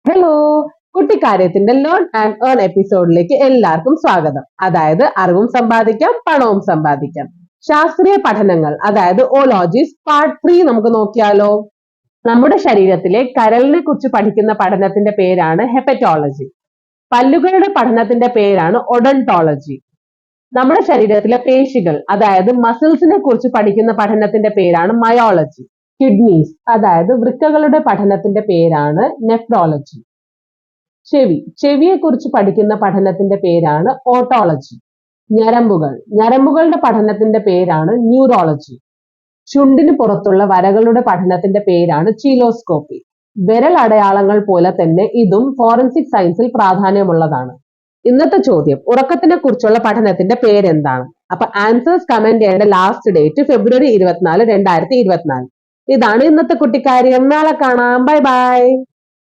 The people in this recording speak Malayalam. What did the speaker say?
ഹലോ, കുട്ടിക്കാര്യത്തിന്റെ ലേൺ ആൻഡ് ഏൺ എപ്പിസോഡിലേക്ക് എല്ലാവർക്കും സ്വാഗതം. അതായത് അറിവും സമ്പാദിക്കാം, പണവും സമ്പാദിക്കാം. ശാസ്ത്രീയ പഠനങ്ങൾ അതായത് ഓളോജിസ് പാർട്ട് 3 നമുക്ക് നോക്കിയാലോ. നമ്മുടെ ശരീരത്തിലെ കരളിനെ കുറിച്ച് പഠിക്കുന്ന പഠനത്തിന്റെ പേരാണ് ഹെപ്പറ്റോളജി. പല്ലുകളുടെ പഠനത്തിന്റെ പേരാണ് ഒഡോntology. നമ്മുടെ ശരീരത്തിലെ പേശികൾ അതായത് മസിൽസിനെ കുറിച്ച് പഠിക്കുന്ന പഠനത്തിന്റെ പേരാണ് മയോളജി. കിഡ്നീസ് അതായത് വൃക്കകളുടെ പഠനത്തിന്റെ പേരാണ് നെഫ്രോളജി. ചെവിയെക്കുറിച്ച് പഠിക്കുന്ന പഠനത്തിന്റെ പേരാണ് ഓട്ടോളജി. ഞരമ്പുകളുടെ പഠനത്തിന്റെ പേരാണ് ന്യൂറോളജി. ചുണ്ടിന് പുറത്തുള്ള വരകളുടെ പഠനത്തിന്റെ പേരാണ് ചീലോസ്കോപ്പി. വിരൽ അടയാളങ്ങൾ പോലെ തന്നെ ഇതും ഫോറൻസിക് സയൻസിൽ പ്രാധാന്യമുള്ളതാണ്. ഇന്നത്തെ ചോദ്യം, ഉറക്കത്തിനെ കുറിച്ചുള്ള പഠനത്തിന്റെ പേരെന്താണ്? അപ്പൊ ആൻസേഴ്സ് കമന്റ് ചെയ്യേണ്ട ലാസ്റ്റ് ഡേറ്റ് February 24, 2024. ഇതാണ് ഇന്നത്തെ കുട്ടിക്കാര്യം. നാളെ കാണാം. Bye bye.